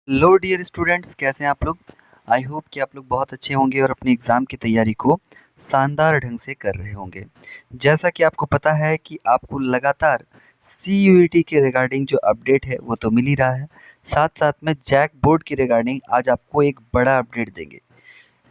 Hello dear students, कैसे हैं आप लोग। आई होप कि आप लोग बहुत अच्छे होंगे और अपने एग्ज़ाम की तैयारी को शानदार ढंग से कर रहे होंगे। जैसा कि आपको पता है कि आपको लगातार CUET के रिगार्डिंग जो अपडेट है वो तो मिल ही रहा है, साथ साथ में जैक बोर्ड की रिगार्डिंग आज आपको एक बड़ा अपडेट देंगे।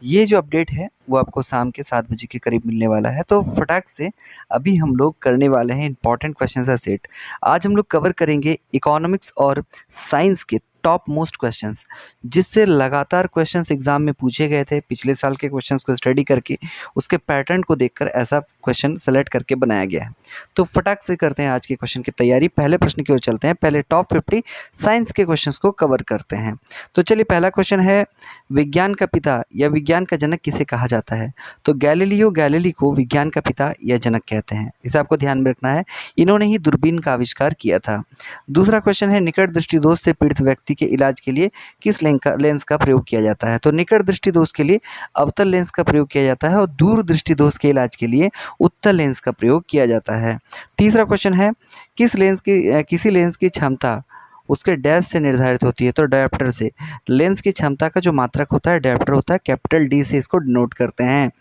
ये जो अपडेट है वो आपको शाम के 7 बजे के करीब मिलने वाला है, तो फटाक से अभी हम लोग करने वाले हैं इंपॉर्टेंट क्वेश्चन का सेट। आज हम लोग कवर करेंगे इकोनॉमिक्स और साइंस के टॉप मोस्ट क्वेश्चंस, जिससे लगातार क्वेश्चंस एग्जाम में पूछे गए थे। पिछले साल के क्वेश्चंस को स्टडी करके उसके पैटर्न को देखकर ऐसा क्वेश्चन सेलेक्ट करके बनाया गया है। तो फटाक से करते हैं आज के क्वेश्चन की तैयारी। पहले प्रश्न की ओर चलते हैं। पहले टॉप 50 साइंस के क्वेश्चंस को कवर करते हैं। तो चलिए, पहला क्वेश्चन है, विज्ञान का पिता या विज्ञान का जनक किसे कहा जाता है। तो गैलीलियो गैलीली को विज्ञान का पिता या जनक कहते हैं, इसे आपको ध्यान में रखना है। इन्होंने ही दूरबीन का आविष्कार किया था। दूसरा क्वेश्चन है, निकट दृष्टि दोष से पीड़ित व्यक्ति के इलाज के लिए किस लेंस का प्रयोग किया जाता है। तो निकट दृष्टि दोष के लिए अवतल लेंस का प्रयोग किया जाता है और दूर दृष्टि दोष के इलाज के लिए उत्तल लेंस का प्रयोग किया जाता है। तीसरा क्वेश्चन है, किसी लेंस की क्षमता उसके डैश से निर्धारित होती है। तो डायोप्टर से। लेंस की क्षमता का जो मात्रक होता है डायोप्टर होता है, कैपिटल D से इसको डिनोट करते हैं।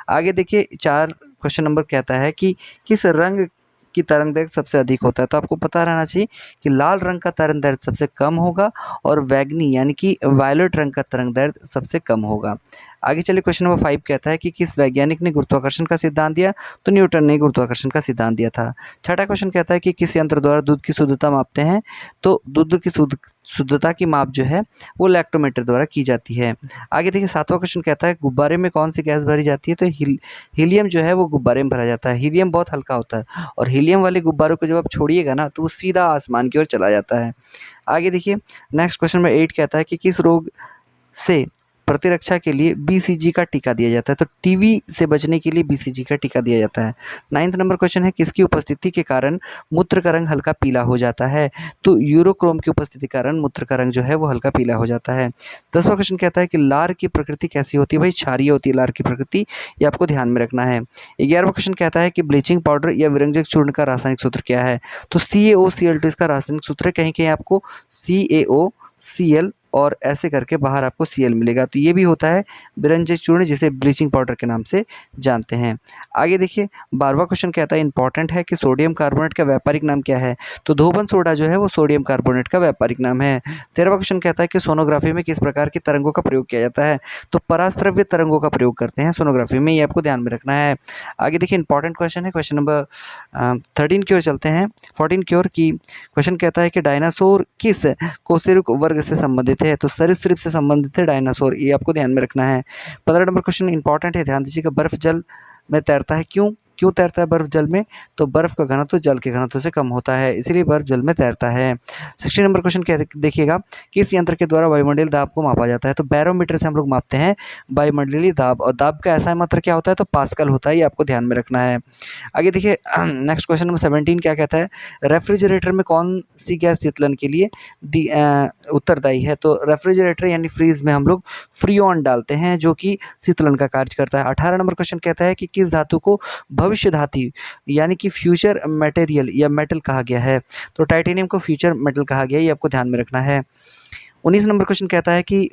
आगे देखिए, 4 क्वेश्चन नंबर कहता है कि किस रंग की तरंग दैर्ध्य सबसे अधिक होता है। तो आपको पता रहना चाहिए कि लाल रंग का तरंग दैर्ध्य सबसे कम होगा और बैगनी यानी कि वायलेट रंग का तरंग दैर्ध्य सबसे कम होगा। आगे चलिए, क्वेश्चन नंबर 5 कहता है कि किस वैज्ञानिक ने गुरुत्वाकर्षण का सिद्धांत दिया। तो न्यूटन ने गुरुत्वाकर्षण का सिद्धांत दिया था। छठा क्वेश्चन कहता है कि किस यंत्र द्वारा दूध की शुद्धता मापते हैं। तो दूध की शुद्धता की माप जो है वो लैक्टोमीटर द्वारा की जाती है। आगे देखिए, 7वां क्वेश्चन कहता है, गुब्बारे में कौन सी गैस भरी जाती है। तो हीलियम जो है वो गुब्बारे में भरा जाता है। हीलियम बहुत हल्का होता है और हीलियम वाले गुब्बारों को जब आप छोड़िएगा ना तो वो सीधा आसमान की ओर चला जाता है। आगे देखिए, नेक्स्ट क्वेश्चन नंबर 8 कहता है कि किस रोग से प्रतिरक्षा के लिए BCG का टीका दिया जाता है। तो टीवी से बचने के लिए BCG का टीका दिया जाता है। 9वां नंबर क्वेश्चन है, किसकी उपस्थिति के कारण मूत्र का रंग हल्का पीला हो जाता है। तो यूरोक्रोम की उपस्थिति के कारण मूत्र का रंग जो है वो हल्का पीला हो जाता है। 10वां क्वेश्चन कहता है कि लार की प्रकृति कैसी होती है। भाई, क्षारीय होती है लार की प्रकृति, ये आपको ध्यान में रखना है। 11वां क्वेश्चन कहता है कि ब्लीचिंग पाउडर या विरंजक चूर्ण का रासायनिक सूत्र क्या है। तो CaOCl2 इसका रासायनिक सूत्र है। कहीं कहीं आपको CaOCl और ऐसे करके बाहर आपको Cl मिलेगा। तो ये भी होता है विरंजक चूर्ण, जिसे ब्लीचिंग पाउडर के नाम से जानते हैं। आगे देखिए, 12वां क्वेश्चन कहता है, इंपॉर्टेंट है कि सोडियम कार्बोनेट का व्यापारिक नाम क्या है। तो धोबन सोडा जो है वो सोडियम कार्बोनेट का व्यापारिक नाम है। 13वां क्वेश्चन कहता है कि सोनोग्राफी में किस प्रकार की तरंगों का प्रयोग किया जाता है। तो पराश्रव्य तरंगों का प्रयोग करते हैं सोनोग्राफी में, ये आपको ध्यान में रखना है। आगे देखिए, इंपॉर्टेंट क्वेश्चन है, क्वेश्चन नंबर 13 की ओर चलते हैं। 14 की ओर की क्वेश्चन कहता है कि डायनासोर किस कोसेरुक वर्ग से संबंधित है। तो सरीसृप से संबंधित है डायनासोर, ये आपको ध्यान में रखना है। 15 नंबर क्वेश्चन इंपॉर्टेंट है, ध्यान दीजिएगा। बर्फ जल में तैरता है, क्यों क्यों तैरता है बर्फ जल में। तो बर्फ का घनत्व जल के घनत्व से कम होता है, इसीलिए बर्फ जल में तैरता है। 16 नंबर क्वेश्चन देखिएगा, किस यंत्र के द्वारा वायुमंडलीय दाब को मापा जाता है। तो बैरोमीटर से हम लोग मापते हैं वायुमंडलीय दाब, और दाब का ऐसा मात्रा क्या होता है। तो पास्कल होता है, ये आपको ध्यान में रखना है। आगे देखिए, नेक्स्ट क्वेश्चन नंबर 17 क्या कहता है, रेफ्रिजरेटर में कौन सी गैस शीतलन के लिए उत्तरदायी है। तो रेफ्रिजरेटर यानी फ्रीज में हम लोग फ्रीऑन डालते हैं, जो कि शीतलन का कार्य करता है। 18 नंबर क्वेश्चन कहता है कि किस धातु को भविष्य धातु यानी कि फ्यूचर मटेरियल या मेटल कहा गया है। तो टाइटेनियम को फ्यूचर मेटल कहा गया है, ये आपको ध्यान में रखना है। 19 नंबर क्वेश्चन कहता है कि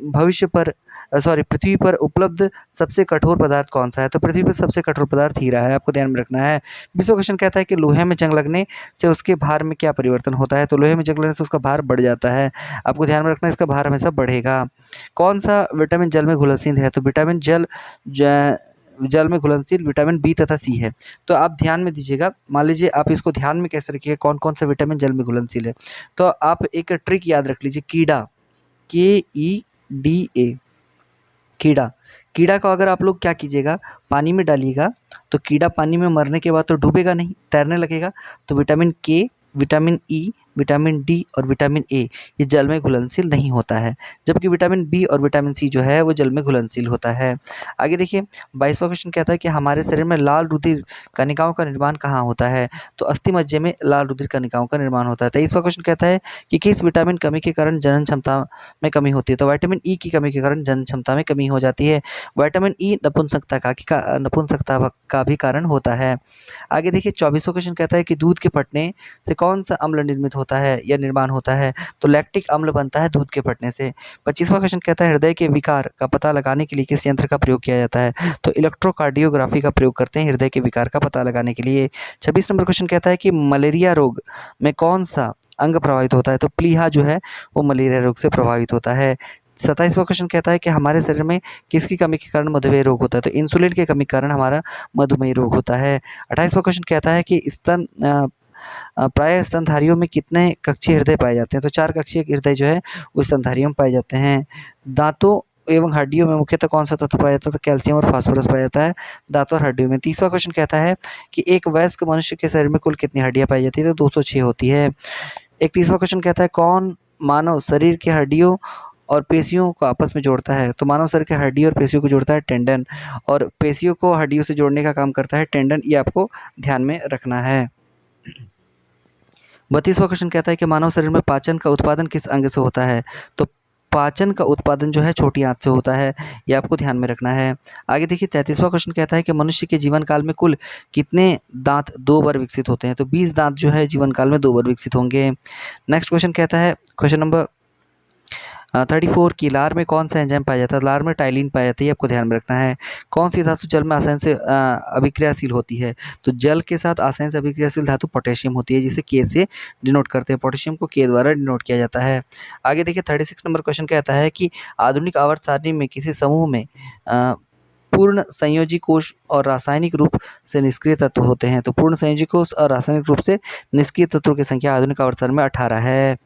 पृथ्वी पर उपलब्ध सबसे कठोर पदार्थ कौन सा है। तो पृथ्वी पर सबसे कठोर पदार्थ हीरा है, आपको ध्यान में रखना है। 20वां क्वेश्चन कहता है कि लोहे में जंग लगने से उसके भार में क्या परिवर्तन होता है। तो लोहे में जंग लगने से उसका भार बढ़ जाता है, आपको ध्यान में रखना है, इसका भार हमेशा बढ़ेगा। कौन सा विटामिन जल में घुलनशील है। तो विटामिन जल में घुलनशील विटामिन B तथा C है। तो आप ध्यान में दीजिएगा, मान लीजिए आप इसको ध्यान में कैसे रखिएगा, कौन कौन सा विटामिन जल में घुलनशील है। तो आप एक ट्रिक याद रख लीजिए, कीड़ा, KEDA, कीड़ा। कीड़ा को अगर आप लोग क्या कीजिएगा, पानी में डालिएगा, तो कीड़ा पानी में मरने के बाद तो डूबेगा नहीं, तैरने लगेगा। तो vitamin K, vitamin E, vitamin D और विटामिन A ये जल में घुलनशील नहीं होता है, जबकि विटामिन B और विटामिन C जो है वो जल में घुलनशील होता है। आगे देखिए, 22वां क्वेश्चन कहता है कि हमारे शरीर में लाल रुधिर कणिकाओं का निर्माण कहाँ होता है। तो अस्थि मज्जे में लाल रुधिर कणिकाओं का निर्माण होता है। 23वां क्वेश्चन कहता है कि किस विटामिन कमी के कारण जनन क्षमता में कमी होती है। तो विटामिन E की कमी के कारण जनन क्षमता में कमी हो जाती है। विटामिन E नपुंसकता का भी कारण होता है। आगे देखिए, 24वां क्वेश्चन कहता है कि दूध के फटने से कौन सा अम्ल निर्मित होता होता है या निर्माण होता है? तो लैक्टिक अम्ल बनता है दूध के फटने से। 25वां क्वेश्चन कहता है हृदय के विकार का पता लगाने के लिए किस यंत्र का प्रयोग किया जाता है? तो इलेक्ट्रोकार्डियोग्राफी का प्रयोग करते हैं हृदय के विकार का पता लगाने के लिए। 26 नंबर क्वेश्चन कहता है कि मलेरिया रोग में कौन सा अंग प्रभावित होता है? तो प्लीहा जो है वो मलेरिया रोग से प्रभावित होता है। 27वां क्वेश्चन कहता है कि हमारे शरीर में किसकी कमी के कारण मधुमेह रोग होता है? तो इंसुलिन की कमी के कारण हमारा मधुमेह रोग होता है। 28वां क्वेश्चन कहता है कि प्राय स्तनधारियों में कितने कक्षीय हृदय पाए जाते हैं? तो 4 कक्षीय हृदय जो है वो स्तनधारियों में पाए जाते हैं। दांतों एवं हड्डियों में मुख्यतः कौन सा तत्व पाया जाता है? तो कैल्शियम और फास्फोरस पाया जाता है दांतों और हड्डियों में। 30वां क्वेश्चन कहता है कि एक वयस्क मनुष्य के शरीर में कुल कितनी हड्डियां पाई जाती है? तो 206 होती है। 31वां क्वेश्चन कहता है कौन मानव शरीर की हड्डियों और पेशियों को आपस में जोड़ता है? तो मानव शरीर की हड्डी और पेशियों को जोड़ता है टेंडन, और पेशियों को हड्डियों से जोड़ने का काम करता है टेंडन। ये आपको ध्यान में रखना है। 32वां क्वेश्चन कहता है कि मानव शरीर में पाचन का उत्पादन किस अंग से होता है? तो पाचन का उत्पादन जो है छोटी आंत से होता है। ये आपको ध्यान में रखना है। आगे देखिए 33वां क्वेश्चन कहता है कि मनुष्य के जीवन काल में कुल कितने दांत 2 बार विकसित होते हैं? तो 20 दांत जो है जीवन काल में 2 बार विकसित होंगे। नेक्स्ट क्वेश्चन कहता है क्वेश्चन नंबर 34 की लार में कौन सा एंजाइम पाया जाता है? लार में टाइलिन पाया जाता है। ये आपको ध्यान में रखना है। कौन सी धातु जल में आसानी से अभिक्रियाशील होती है? तो जल के साथ आसानी से अभिक्रियाशील धातु पोटेशियम होती है, जिसे के से डिनोट करते हैं। पोटेशियम को के द्वारा डिनोट किया जाता है। आगे देखिए 36 नंबर क्वेश्चन कहता है कि आधुनिक आवर्त सारणी में किसी समूह में पूर्ण संयोजी कोष और रासायनिक रूप से निष्क्रिय तत्व होते हैं। तो पूर्ण संयोजी कोष और रासायनिक रूप से निष्क्रिय तत्वों की संख्या आधुनिक आवर्त सारणी में 18 है।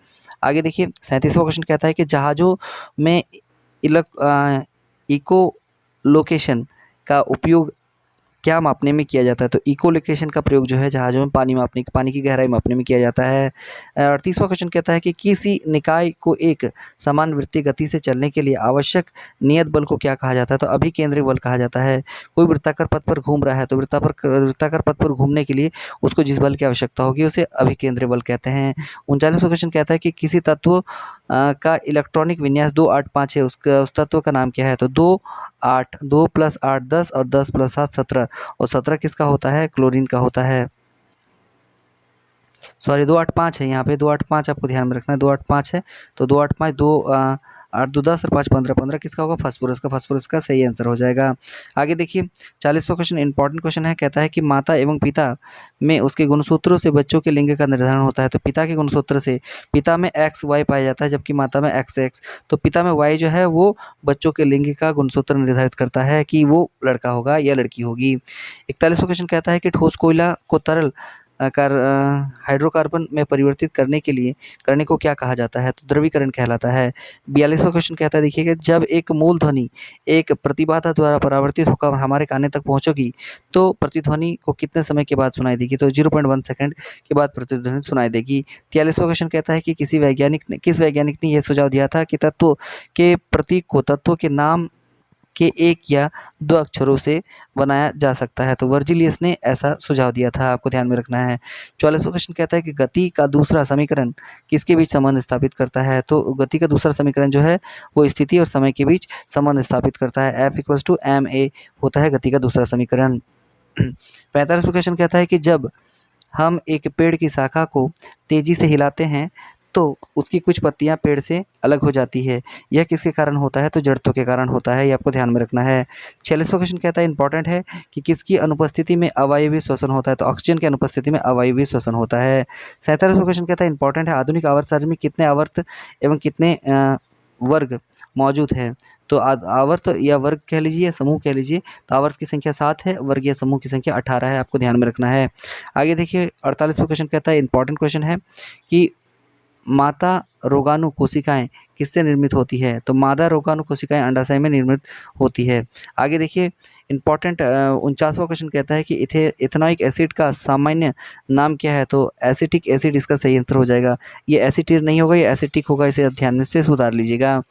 आगे देखिए 37वां क्वेश्चन कहता है कि जहाज़ों में इको लोकेशन का उपयोग क्या मापने में किया जाता है? तो इको लोकेशन का प्रयोग जो है जहाज़ों में पानी की गहराई मापने में किया जाता है। 38वां क्वेश्चन कहता है कि किसी निकाय को एक समान वृत्तीय गति से चलने के लिए आवश्यक नियत बल को क्या कहा जाता है? तो अभिकेंद्री बल कहा जाता है। कोई वृत्ताकार पथ पर घूम रहा है तो वृत्ताकार पथ पर घूमने के लिए उसको जिस बल की आवश्यकता होगी उसे अभिकेंद्री बल कहते हैं। 39वां क्वेश्चन कहता है कि किसी तत्व का इलेक्ट्रॉनिक विन्यास 2 8 5 है, उस तत्व का नाम क्या है? तो 2 8 2 + 8 10 और 10 + 7 17, और 17 किसका होता है? क्लोरीन का होता है। सॉरी 2 8 5 है, यहाँ पे 2 8 5 आपको ध्यान में रखना है। 2 8 5 है तो 2 8 5 2 8 2 10 और 5 15 15 किसका होगा? फास्फोरस का सही आंसर हो जाएगा। आगे देखिए 40वां क्वेश्चन इंपॉर्टेंट क्वेश्चन है। कहता है कि माता एवं पिता में उसके गुणसूत्रों से बच्चों के लिंग का निर्धारण होता है। तो पिता के गुणसूत्र से पिता में XY पाया जाता है, जबकि माता में XX। तो पिता में Y जो है वो बच्चों के लिंग का गुणसूत्र निर्धारित करता है कि वो लड़का होगा या लड़की होगी। 41वां क्वेश्चन कहता है कि ठोस कोयला को तरल हाइड्रोकार्बन में परिवर्तित करने को क्या कहा जाता है? तो द्रवीकरण कहलाता है। 42वां क्वेश्चन कहता है देखिएगा, जब एक मूल ध्वनि एक प्रतिबाधा द्वारा परावर्तित होकर हमारे कान तक पहुंचेगी तो प्रतिध्वनि को कितने समय के बाद सुनाई देगी? तो 0.1 सेकंड के बाद प्रतिध्वनि सुनाई देगी। 43वां क्वेश्चन कहता है कि किस वैज्ञानिक ने यह सुझाव दिया था कि तत्वों के प्रतीक को तत्वों के नाम के 1 या 2 अक्षरों से बनाया जा सकता है? तो वर्जिलियस ने ऐसा सुझाव दिया था, आपको ध्यान में रखना है। 44वां क्वेश्चन कहता है कि गति का दूसरा समीकरण किसके बीच संबंध स्थापित करता है? तो गति का दूसरा समीकरण जो है वो स्थिति और समय के बीच संबंध स्थापित करता है। F = ma होता है गति का दूसरा समीकरण। 45वां क्वेश्चन कहता है कि जब हम एक पेड़ की शाखा को तेजी से हिलाते हैं तो उसकी कुछ पत्तियां पेड़ से अलग हो जाती है। यह किसके कारण होता है? तो जड़त्व के कारण होता है। ये आपको ध्यान में रखना है। 46वां क्वेश्चन कहता है इंपॉर्टेंट है कि किसकी अनुपस्थिति में अवायवीय श्वसन होता है? तो ऑक्सीजन की अनुपस्थिति में अवायवीय श्वसन होता है। 47वां क्वेश्चन कहता है इंपॉर्टेंट है, आधुनिक आवर्त सारणी में कितने आवर्त एवं कितने वर्ग मौजूद है? तो आवर्त या वर्ग कह लीजिए या समूह कह लीजिए। तो आवर्त की संख्या 7 है, वर्ग या समूह की संख्या 18 है, आपको ध्यान में रखना है। आगे देखिए 48वां क्वेश्चन कहता है इंपॉर्टेंट क्वेश्चन है कि माता रोगाणु कोशिकाएं किससे निर्मित होती है? तो मादा रोगाणु कोशिकाएं अंडाशय में निर्मित होती है। आगे देखिए इंपॉर्टेंट 49वां क्वेश्चन कहता है कि इथेनॉइक एसिड का सामान्य नाम क्या है? तो एसिटिक एसिड इसका सही आंसर हो जाएगा। ये एसिटिक नहीं होगा, ये एसिटिक होगा, इसे ध्यान से सुधार लीजिएगा।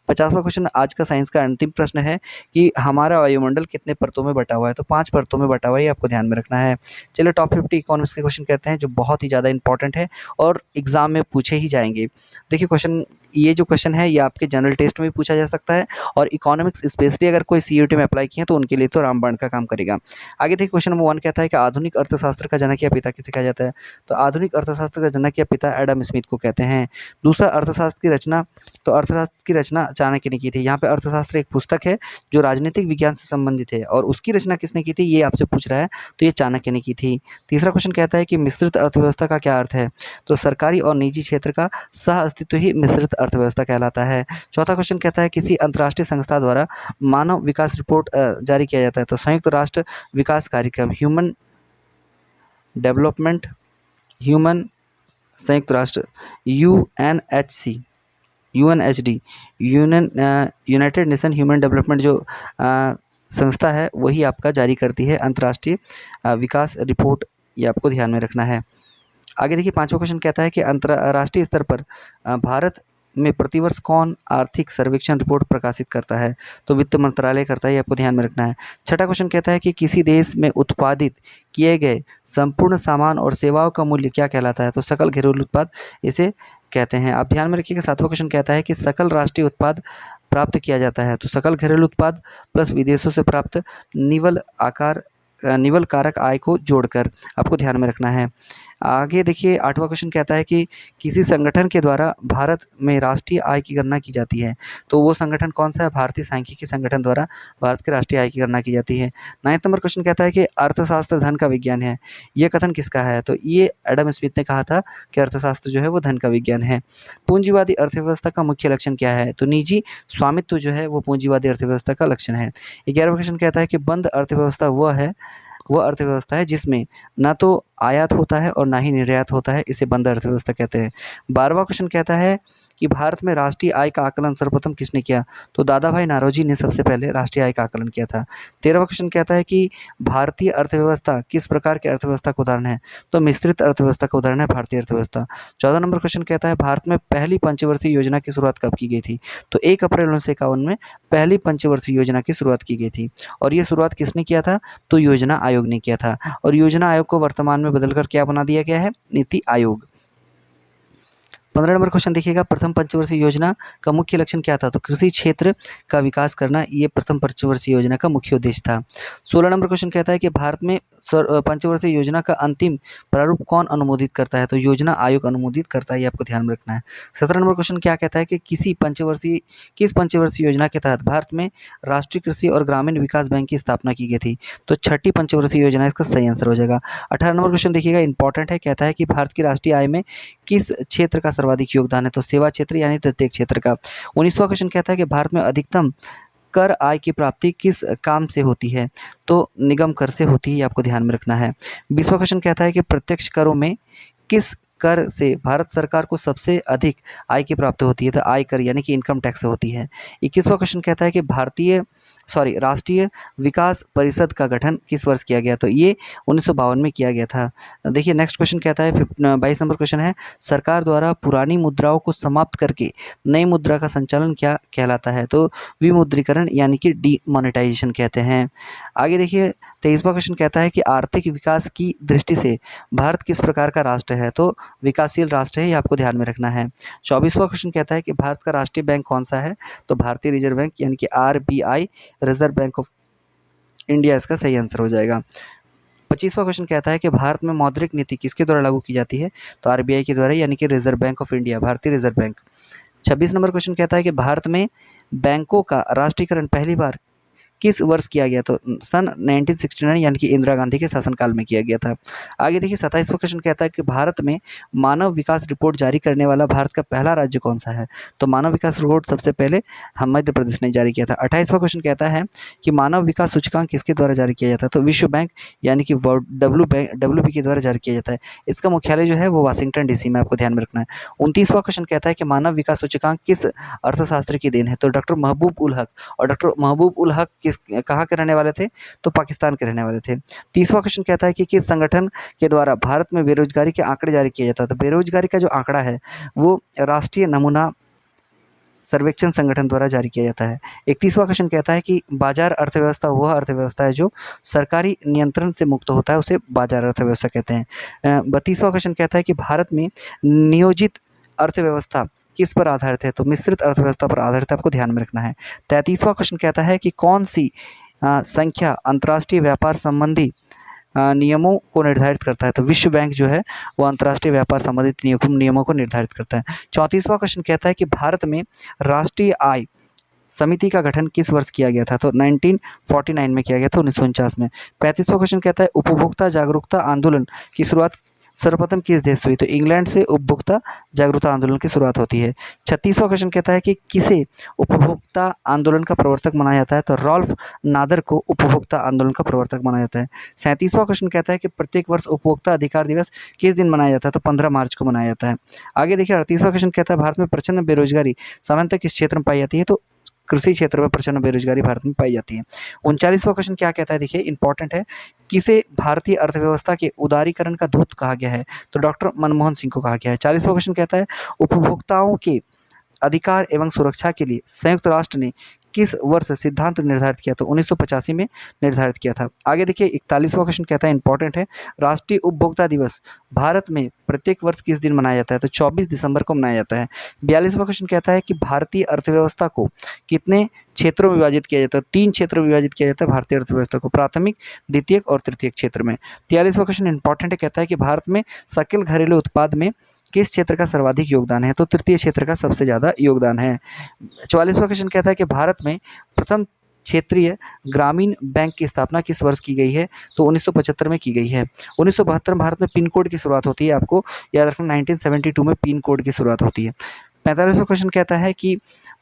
50वां क्वेश्चन आज का साइंस का अंतिम प्रश्न है कि हमारा वायुमंडल कितने परतों में बटा हुआ है? तो 5 परतों में बटा हुआ है, ये आपको ध्यान में रखना है। चलिए टॉप 50 इकोनॉमिक्स के क्वेश्चन कहते हैं जो बहुत ही ज़्यादा इंपॉर्टेंट है और एग्जाम में पूछे ही जाएंगे। देखिए क्वेश्चन ये जो क्वेश्चन है ये आपके जनरल टेस्ट में भी पूछा जा सकता है, और इकोनॉमिक्स स्पेशली अगर कोई सीयूईटी में अप्लाई किए हैं तो उनके लिए तो रामबाण का काम करेगा। आगे देखिए क्वेश्चन नंबर 1 कहता है कि आधुनिक अर्थशास्त्र का जनक या पिता किसे कहा जाता है? तो आधुनिक अर्थशास्त्र का जनक या पिता एडम स्मिथ को कहते हैं। दूसरा, अर्थशास्त्र की रचना, तो अर्थशास्त्र की रचना चाणक्य ने की थी। यहाँ पे अर्थशास्त्र एक पुस्तक है जो राजनीतिक विज्ञान से संबंधित है, और उसकी रचना किसने की थी ये आपसे पूछ रहा है, तो ये चाणक्य ने की थी। तीसरा क्वेश्चन कहता है कि मिश्रित अर्थव्यवस्था का क्या अर्थ है? तो सरकारी और निजी क्षेत्र का सह अस्तित्व ही मिश्रित अर्थव्यवस्था कहलाता है। चौथा क्वेश्चन कहता है किसी अंतर्राष्ट्रीय संस्था द्वारा मानव विकास रिपोर्ट जारी किया जाता है? तो संयुक्त राष्ट्र विकास कार्यक्रम, ह्यूमन डेवलपमेंट, ह्यूमन संयुक्त राष्ट्र, UNHC, UNHD, United Nation human development जो संस्था है वही आपका जारी करती है अंतर्राष्ट्रीय विकास रिपोर्ट, ये आपको ध्यान में रखना है। आगे देखिए 5वां क्वेश्चन कहता है कि अंतर्राष्ट्रीय स्तर पर भारत में प्रतिवर्ष कौन आर्थिक सर्वेक्षण रिपोर्ट प्रकाशित करता है? तो वित्त मंत्रालय करता है, ये आपको ध्यान में रखना है। छठा क्वेश्चन कहता है कि किसी देश में उत्पादित किए गए संपूर्ण सामान और सेवाओं का मूल्य क्या कहलाता है? तो सकल घरेलू उत्पाद इसे कहते हैं। आप ध्यान में रखिएगा 7वां क्वेश्चन कहता है कि सकल राष्ट्रीय उत्पाद प्राप्त किया जाता है? तो सकल घरेलू उत्पाद प्लस विदेशों से प्राप्त निवल कारक आय को जोड़कर, आपको ध्यान में रखना है। आगे देखिए 8वां क्वेश्चन कहता है कि किसी संगठन के द्वारा भारत में राष्ट्रीय आय की गणना की जाती है? तो वो संगठन कौन सा है? भारतीय सांख्यिकी संगठन द्वारा भारत की राष्ट्रीय आय की गणना की जाती है। 9वां नंबर क्वेश्चन कहता है कि अर्थशास्त्र धन का विज्ञान है, ये कथन किसका है? तो ये एडम स्मिथ ने कहा था कि अर्थशास्त्र जो है वो धन का विज्ञान है। पूंजीवादी अर्थव्यवस्था का मुख्य लक्षण क्या है? तो निजी स्वामित्व जो है वो पूंजीवादी अर्थव्यवस्था का लक्षण है। 11वां क्वेश्चन कहता है कि बंद अर्थव्यवस्था वह अर्थव्यवस्था है जिसमें ना तो आयात होता है और ना ही निर्यात होता है, इसे बंद अर्थव्यवस्था कहते हैं। 12वां क्वेश्चन कहता है कि भारत में राष्ट्रीय आय का आकलन सर्वप्रथम किसने किया? तो दादा भाई नारोजी ने सबसे पहले राष्ट्रीय आय का आकलन किया था। 13वां क्वेश्चन कहता है कि भारतीय अर्थव्यवस्था किस प्रकार की अर्थव्यवस्था का उदाहरण है? तो मिश्रित अर्थव्यवस्था का उदाहरण है भारतीय अर्थव्यवस्था। 14 नंबर क्वेश्चन कहता है भारत में पहली पंचवर्षीय योजना की शुरुआत कब की गई थी? तो 1 अप्रैल 1951 में पहली पंचवर्षीय योजना की शुरुआत की गई थी, और ये शुरुआत किसने किया था? तो योजना आयोग ने किया था, और योजना आयोग को वर्तमान में बदलकर क्या बना दिया गया है? नीति आयोग। 15 नंबर क्वेश्चन देखिएगा, प्रथम पंचवर्षीय योजना का मुख्य लक्ष्य क्या था? तो कृषि क्षेत्र का विकास करना, ये प्रथम पंचवर्षीय योजना का मुख्य उद्देश्य था। 16 नंबर क्वेश्चन कहता है कि भारत में पंचवर्षीय योजना का अंतिम प्रारूप कौन अनुमोदित करता है? तो योजना आयोग अनुमोदित करता है, ये आपको ध्यान में रखना है। 17 नंबर क्वेश्चन क्या कहता है कि किस पंचवर्षीय योजना के तहत भारत में राष्ट्रीय कृषि और ग्रामीण विकास बैंक की स्थापना की गई थी? तो छठी पंचवर्षीय योजना इसका सही आंसर हो जाएगा। 18 नंबर क्वेश्चन देखिएगा, इंपॉर्टेंट है, कहता है कि भारत की राष्ट्रीय आय में किस क्षेत्र का सर्वाधिक योगदान है? तो सेवा क्षेत्र यानी तृतीय क्षेत्र का। 19वां क्वेश्चन कहता है कि भारत में अधिकतम कर आय की प्राप्ति किस काम से होती है? तो निगम कर से होती है, ये आपको ध्यान में रखना है। 20वां क्वेश्चन कहता है कि प्रत्यक्ष करों में किस कर से भारत सरकार को सबसे अधिक आय की प्राप्ति होती है? तो आयकर यानी कि इनकम टैक्स से होती है। 21वां क्वेश्चन कहता है कि राष्ट्रीय विकास परिषद का गठन किस वर्ष किया गया? तो ये 1952 में किया गया था। देखिए नेक्स्ट क्वेश्चन कहता है 22 नंबर क्वेश्चन है, सरकार द्वारा पुरानी मुद्राओं को समाप्त करके नई मुद्रा का संचालन क्या कहलाता है? तो विमुद्रीकरण यानी कि डीमोनेटाइजेशन कहते हैं। आगे देखिए 23वां क्वेश्चन कहता है कि आर्थिक विकास की दृष्टि से भारत किस प्रकार का राष्ट्र है? तो विकासशील राष्ट्र है, ये आपको ध्यान में रखना है। 24वां क्वेश्चन कहता है कि भारत का राष्ट्रीय बैंक कौन सा है? तो भारतीय रिजर्व बैंक यानी कि RBI, reserve bank of India इसका सही आंसर हो जाएगा। 25वां क्वेश्चन कहता है कि भारत में मौद्रिक नीति किसके द्वारा लागू की जाती है? तो आरबीआई के द्वारा यानी कि रिजर्व बैंक ऑफ इंडिया, भारतीय रिजर्व बैंक। 26 नंबर क्वेश्चन कहता है कि भारत में बैंकों का राष्ट्रीयकरण पहली बार किस वर्ष किया गया? तो सन 1969 यानी कि इंदिरा गांधी के शासनकाल में किया गया था। आगे देखिए 27वां क्वेश्चन कहता है कि भारत में मानव विकास रिपोर्ट जारी करने वाला भारत का पहला राज्य कौन सा है? तो मानव विकास रिपोर्ट सबसे पहले हम मध्य प्रदेश ने जारी किया था। 28वां क्वेश्चन कहता है कि मानव विकास सूचकांक किसके द्वारा जारी किया जाता है? तो विश्व बैंक यानी कि WB के द्वारा जारी किया जाता है। इसका मुख्यालय जो है वो वाशिंगटन DC में, आपको ध्यान में रखना है। 29वां क्वेश्चन कहता है कि मानव विकास सूचकांक किस अर्थशास्त्र की देन है? तो डॉक्टर महबूब उल हक, और डॉक्टर महबूब उल हक कहाँ के रहने वाले थे? तो पाकिस्तान के रहने वाले थे। 30वां क्वेश्चन कहता है कि किस संगठन के द्वारा भारत में बेरोजगारी के आंकड़े जारी किए जाता है? तो बेरोजगारी का जो आंकड़ा है वो राष्ट्रीय नमूना सर्वेक्षण संगठन द्वारा जारी किया जाता है। 31वां क्वेश्चन कहता है कि बाजार अर्थव्यवस्था वह अर्थव्यवस्था है जो सरकारी नियंत्रण से मुक्त होता है, उसे बाजार अर्थव्यवस्था कहते हैं। 32वां क्वेश्चन कहता है कि भारत में नियोजित अर्थव्यवस्था किस पर आधारित है? तो मिश्रित अर्थव्यवस्था पर आधारित है, आपको ध्यान में रखना है। 33वां क्वेश्चन कहता है कि कौन सी संख्या अंतर्राष्ट्रीय व्यापार संबंधी नियमों को निर्धारित करता है? तो विश्व बैंक जो है वो अंतर्राष्ट्रीय व्यापार संबंधित नियमों को निर्धारित करता है। 34वां क्वेश्चन कहता है कि भारत में राष्ट्रीय आय समिति का गठन किस वर्ष किया गया था? तो 1949 में किया गया था, 1949 में। 35वां क्वेश्चन कहता है उपभोक्ता जागरूकता आंदोलन की शुरुआत सर्वप्रथम किस देश से हुई? तो इंग्लैंड से उपभोक्ता जागरूकता आंदोलन की शुरुआत होती है। 36वां क्वेश्चन कहता है कि किसे उपभोक्ता आंदोलन का प्रवर्तक माना जाता है? तो रॉल्फ नादर को उपभोक्ता आंदोलन का प्रवर्तक माना जाता है। 37वां क्वेश्चन कहता है कि प्रत्येक वर्ष उपभोक्ता अधिकार दिवस किस दिन मनाया जाता है? तो 15 मार्च को मनाया जाता है। आगे देखिए 38वां क्वेश्चन कहता है भारत में प्रचंड बेरोजगारी सामान्यतः किस क्षेत्र में पाई जाती है? तो कृषि क्षेत्र में प्रचंड बेरोजगारी भारत में पाई जाती है। 39वां क्वेश्चन क्या कहता है? देखिए इंपॉर्टेंट है, किसे भारतीय अर्थव्यवस्था के उदारीकरण का दूत कहा गया है? तो डॉक्टर मनमोहन सिंह को कहा गया है। 40वां क्वेश्चन कहता है उपभोक्ताओं के अधिकार एवं सुरक्षा के लिए संयुक्त राष्ट्र ने किस वर्ष सिद्धांत निर्धारित किया? तो 1985 में निर्धारित किया था। आगे देखिए 41वां क्वेश्चन कहता है इंपॉर्टेंट है, राष्ट्रीय उपभोक्ता दिवस भारत में प्रत्येक वर्ष किस दिन मनाया जाता है? तो 24 दिसंबर को मनाया जाता है। 42वां क्वेश्चन कहता है कि भारतीय अर्थव्यवस्था को कितने क्षेत्रों में विभाजित किया जाता है? 3 क्षेत्रों में विभाजित किया जाता है भारतीय अर्थव्यवस्था को, प्राथमिक, द्वितीयक और तृतीयक क्षेत्र में। 43वां क्वेश्चन इंपॉर्टेंट है, कहता है कि भारत में सकल घरेलू उत्पाद में किस क्षेत्र का सर्वाधिक योगदान है? तो तृतीय क्षेत्र का सबसे ज़्यादा योगदान है। 44वां क्वेश्चन कहता है कि भारत में प्रथम क्षेत्रीय ग्रामीण बैंक की स्थापना किस वर्ष की गई है? तो 1975 में की गई है। 1972 में भारत में पिन कोड की शुरुआत होती है, आपको याद रखना 1972 में पिन कोड की शुरुआत होती है। 45वां क्वेश्चन कहता है कि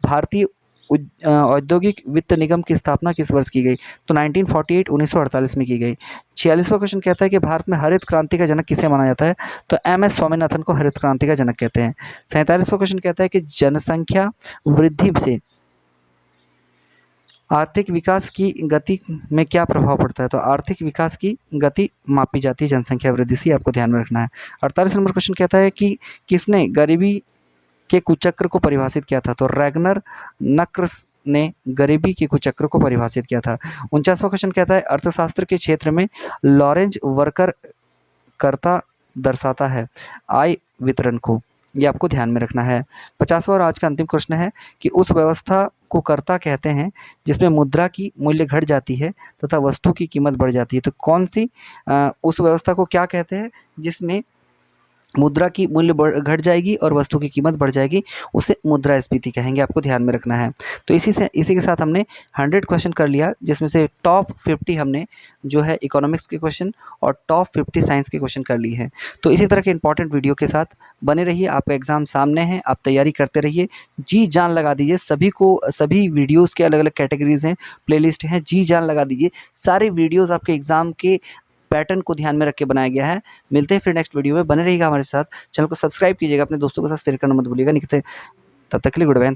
भारतीय औद्योगिक वित्त निगम की स्थापना किस वर्ष की गई? तो 1948 1948 में की गई। 46वां क्वेश्चन कहता है कि भारत में हरित क्रांति का जनक किसे माना जाता है? तो एम.एस. स्वामीनाथन को हरित क्रांति का जनक कहते हैं। 47वां क्वेश्चन कहता है कि जनसंख्या वृद्धि से आर्थिक विकास की गति में क्या प्रभाव पड़ता है? तो आर्थिक विकास की गति मापी जाती है जनसंख्या वृद्धि से, आपको ध्यान में रखना है। 48 नंबर क्वेश्चन कहता है कि किसने गरीबी के कुचक्र को परिभाषित किया था? तो रैगनर नक्रस ने गरीबी के कुचक्र को परिभाषित किया था। 49वां क्वेश्चन कहता है अर्थशास्त्र के क्षेत्र में लॉरेंज वर्कर कर्ता दर्शाता है आय वितरण को, ये आपको ध्यान में रखना है। 50वां और आज का अंतिम प्रश्न है कि उस व्यवस्था को कर्ता कहते हैं जिसमें मुद्रा की मूल्य घट जाती है तथा वस्तु की कीमत बढ़ जाती है। तो कौन सी उस व्यवस्था को क्या कहते हैं जिसमें मुद्रा की मूल्य घट जाएगी और वस्तु की कीमत बढ़ जाएगी? उसे मुद्रास्फीति कहेंगे, आपको ध्यान में रखना है। तो इसी के साथ हमने 100 क्वेश्चन कर लिया, जिसमें से टॉप 50 हमने जो है इकोनॉमिक्स के क्वेश्चन और टॉप 50 साइंस के क्वेश्चन कर लिए हैं। तो इसी तरह के इंपॉर्टेंट वीडियो के साथ बने रहिए, आपका एग्जाम सामने है, आप तैयारी करते रहिए, जी जान लगा दीजिए। सभी वीडियोज़ के अलग अलग कैटेगरीज हैं, प्लेलिस्ट हैं, जी जान लगा दीजिए। सारे वीडियोज़ आपके एग्जाम के पैटर्न को ध्यान में रख के बनाया गया है। मिलते हैं फिर नेक्स्ट वीडियो में, बने रहिएगा हमारे साथ। चैनल को सब्सक्राइब कीजिएगा, अपने दोस्तों के साथ शेयर करना मत भूलिएगा। तब तक के लिए गुड बाय।